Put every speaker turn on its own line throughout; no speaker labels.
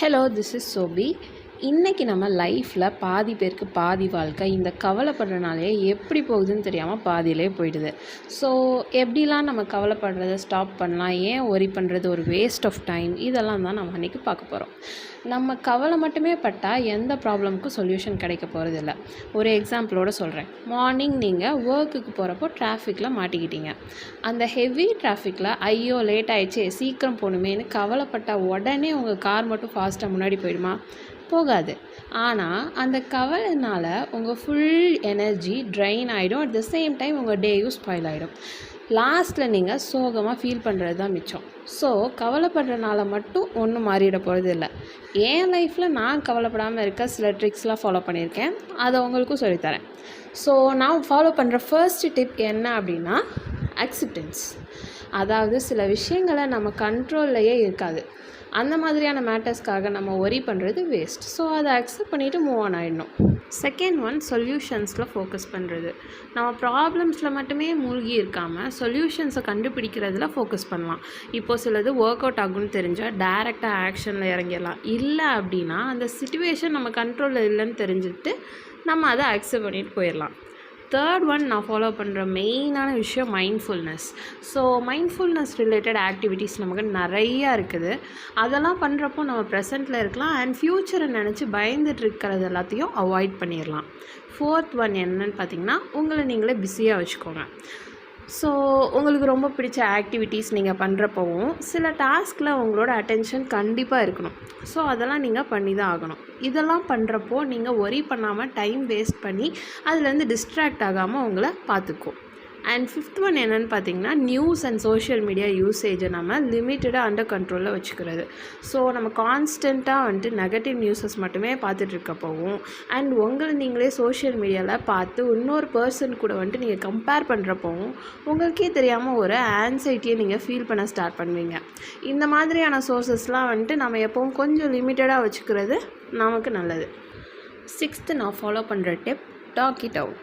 Hello, this is சோபி. இன்றைக்கி நம்ம லைஃப்பில் பாதி பேருக்கு பாதி வாழ்க்கை இந்த கவலைப்படுறனாலே எப்படி போகுதுன்னு தெரியாமல் பாதியிலே போயிடுது. ஸோ எப்படிலாம் நம்ம கவலைப்படுறத ஸ்டாப் பண்ணலாம், ஏன் ஒரி பண்ணுறது ஒரு வேஸ்ட் ஆஃப் டைம், இதெல்லாம் தான் நம்ம அன்றைக்கி பார்க்க போகிறோம். நம்ம கவலை மட்டுமே பட்டால் எந்த ப்ராப்ளமுக்கும் சொல்யூஷன் கிடைக்க போகிறதில்ல. ஒரு எக்ஸாம்பிளோடு சொல்கிறேன். மார்னிங் நீங்கள் ஒர்க்குக்கு போகிறப்போ டிராஃபிக்கில் மாட்டிக்கிட்டீங்க. அந்த ஹெவி டிராஃபிக்கில் ஐயோ லேட் ஆகிடுச்சே சீக்கிரம் போகணுமேனு கவலைப்பட்டால் உடனே உங்கள் கார் மட்டும் ஃபாஸ்ட்டாக முன்னாடி போயிடுமா? போகாது. ஆனால் அந்த கவலைனால் உங்கள் ஃபுல் எனர்ஜி ட்ரைன் ஆகிடும். அட் த சேம் டைம் உங்கள் டேயும் ஸ்பாயில் ஆகிடும். லாஸ்ட்டில் நீங்கள் சோகமாக ஃபீல் பண்ணுறது தான் மிச்சம். ஸோ கவலைப்படுறனால மட்டும் ஒன்றும் மாறிட போகிறது இல்லை. என் லைஃப்பில் நான் கவலைப்படாமல் இருக்க சில ட்ரிக்ஸ்லாம் ஃபாலோ பண்ணியிருக்கேன். அதை உங்களுக்கும் சொல்லித்தரேன். ஸோ நான் ஃபாலோ பண்ணுற ஃபர்ஸ்ட் டிப் என்ன அப்படின்னா அக்செப்டன்ஸ். அதாவது சில விஷயங்களை நம்ம கண்ட்ரோல்லையே இருக்காது. அந்த மாதிரியான மேட்டர்ஸ்க்காக நம்ம ஒரி பண்ணுறது வேஸ்ட். ஸோ அதை அக்செப்ட் பண்ணிவிட்டு மூவ் ஆன் ஆகிடணும். செகண்ட் ஒன், சொல்யூஷன்ஸில் ஃபோக்கஸ் பண்ணுறது. நம்ம ப்ராப்ளம்ஸில் மட்டுமே மூழ்கி இருக்காமல் சொல்யூஷன்ஸை கண்டுபிடிக்கிறதுல ஃபோக்கஸ் பண்ணலாம். இப்போது சிலது ஒர்க் அவுட் ஆகும்னு தெரிஞ்சால் டைரெக்டாக ஆக்ஷனில் இறங்கிடலாம். இல்லை அப்படின்னா அந்த சிச்சுவேஷன் நம்ம கண்ட்ரோலில் இல்லைன்னு தெரிஞ்சுட்டு நம்ம அதை அக்செப்ட் பண்ணிட்டு போயிடலாம். தேர்ட் ஒன், நான் ஃபாலோ பண்ணுற மெயினான விஷயம் mindfulness. So mindfulness related activities நமக்கு நிறையா இருக்குது. அதெல்லாம் பண்ணுறப்போ நம்ம ப்ரெசென்ட்டில் இருக்கலாம் அண்ட் ஃப்யூச்சரை நினச்சி பயந்துட்டு இருக்கிறது எல்லாத்தையும் அவாய்ட் பண்ணிடலாம். ஃபோர்த் ஒன் என்னன்னு பார்த்திங்கன்னா, உங்களை நீங்களே பிஸியாக வச்சுக்கோங்க. ஸோ உங்களுக்கு ரொம்ப பிடிச்ச ஆக்டிவிட்டீஸ் நீங்கள் பண்ணுறப்பவும் சில டாஸ்கில் உங்களோட அட்டென்ஷன் கண்டிப்பாக இருக்கணும். ஸோ அதெல்லாம் நீங்கள் பண்ணி தான் ஆகணும். இதெல்லாம் பண்ணுறப்போ நீங்கள் ஒரி பண்ணாமல் டைம் வேஸ்ட் பண்ணி அதுலேருந்து டிஸ்ட்ராக்ட் ஆகாமல் உங்களை பார்த்துக்கும். அண்ட் ஃபிஃப்த் ஒன் என்னென்னு பார்த்தீங்கன்னா, நியூஸ் அண்ட் சோஷியல் மீடியா யூசேஜை நம்ம லிமிட்டடாக அண்டர் கண்ட்ரோலில் வச்சுக்கிறது. ஸோ நம்ம கான்ஸ்டண்ட்டாக வந்துட்டு நெகட்டிவ் நியூஸஸ் மட்டுமே பார்த்துட்ருக்கப்போவும் அண்ட் உங்களை நீங்களே சோஷியல் மீடியாவில் பார்த்து இன்னொரு பர்சன் கூட வந்துட்டு நீங்கள் கம்பேர் பண்ணுறப்போவும் உங்களுக்கே தெரியாமல் ஒரு ஆன்சைட்டியை நீங்கள் ஃபீல் பண்ண ஸ்டார்ட் பண்ணுவீங்க. இந்த மாதிரியான சோர்ஸஸ்லாம் வந்துட்டு நம்ம எப்போவும் கொஞ்சம் லிமிட்டடாக வச்சுக்கிறது நமக்கு நல்லது. சிக்ஸ்த்து நான் ஃபாலோ பண்ணுற டிப், டாக் இட் அவுட்.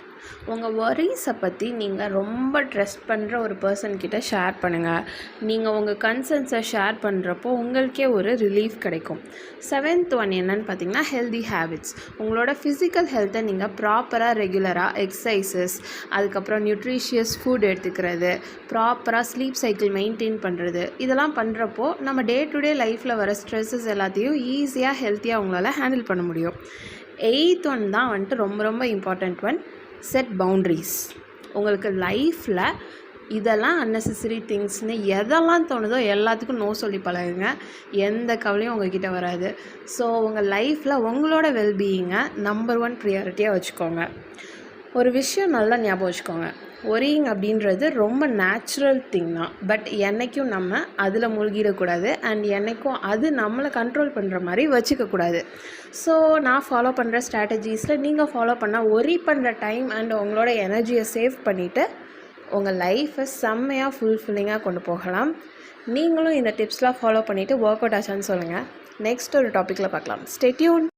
உங்கள் வொரீஸை பற்றி நீங்கள் ரொம்ப ட்ரஸ்ட் பண்ணுற ஒரு பர்சன்கிட்ட ஷேர் பண்ணுங்கள். நீங்கள் உங்கள் கன்சர்ன்ஸை ஷேர் பண்ணுறப்போ உங்களுக்கே ஒரு ரிலீஃப் கிடைக்கும். செவன்த் ஒன் என்னன்னு பார்த்தீங்கன்னா, ஹெல்தி ஹேபிட்ஸ். உங்களோட ஃபிசிக்கல் ஹெல்த்தை நீங்கள் ப்ராப்பராக ரெகுலராக எக்ஸசைசஸ், அதுக்கப்புறம் நியூட்ரிஷியஸ் ஃபுட் எடுத்துக்கிறது, ப்ராப்பராக ஸ்லீப் சைக்கிள் மெயின்டைன் பண்ணுறது, இதெல்லாம் பண்ணுறப்போ நம்ம டே டு டே லைஃப்பில் வர ஸ்ட்ரெஸ்ஸஸ் எல்லாத்தையும் ஈஸியாக ஹெல்த்தியாக உங்களால் ஹேண்டில் பண்ண முடியும். எயித் ஒன் தான் வந்துட்டு ரொம்ப ரொம்ப இம்பார்ட்டண்ட் ஒன், செட் பவுண்ட்ரிஸ். உங்களுக்கு லைஃப்பில் இதெல்லாம் அன்னெசரி திங்ஸ்னு எதெல்லாம் தோணுதோ எல்லாத்துக்கும் நோ சொல்லி பழகுங்க. எந்த கவலையும் உங்கள்கிட்ட வராது. ஸோ உங்கள் லைஃப்பில் உங்களோட வெல்பீயிங்கை நம்பர் 1 ப்ரியாரிட்டியாக வச்சுக்கோங்க. ஒரு விஷயம் நல்லா ஞாபகம் வச்சுக்கோங்க, ஒரியிங் அப்படின்றது ரொம்ப நேச்சுரல் திங் தான். பட் என்றைக்கும் நம்ம அதில் மூழ்கிடக்கூடாது அண்ட் என்றைக்கும் அது நம்மளை கண்ட்ரோல் பண்ணுற மாதிரி வச்சுக்கக்கூடாது. ஸோ நான் ஃபாலோ பண்ணுற ஸ்ட்ராட்டஜிஸில் நீங்கள் ஃபாலோ பண்ணால் ஒரி பண்ணுற டைம் அண்ட் உங்களோட எனர்ஜியை சேவ் பண்ணிவிட்டு உங்கள் லைஃப்பை செம்மையாக ஃபுல்ஃபில்லிங்காக கொண்டு போகலாம். நீங்களும் இந்த டிப்ஸ்லாம் ஃபாலோ பண்ணிவிட்டு ஒர்க் அவுட் ஆச்சான்னு சொல்லுங்கள். நெக்ஸ்ட் ஒரு டாப்பிக்கில் பார்க்கலாம். Stay tune.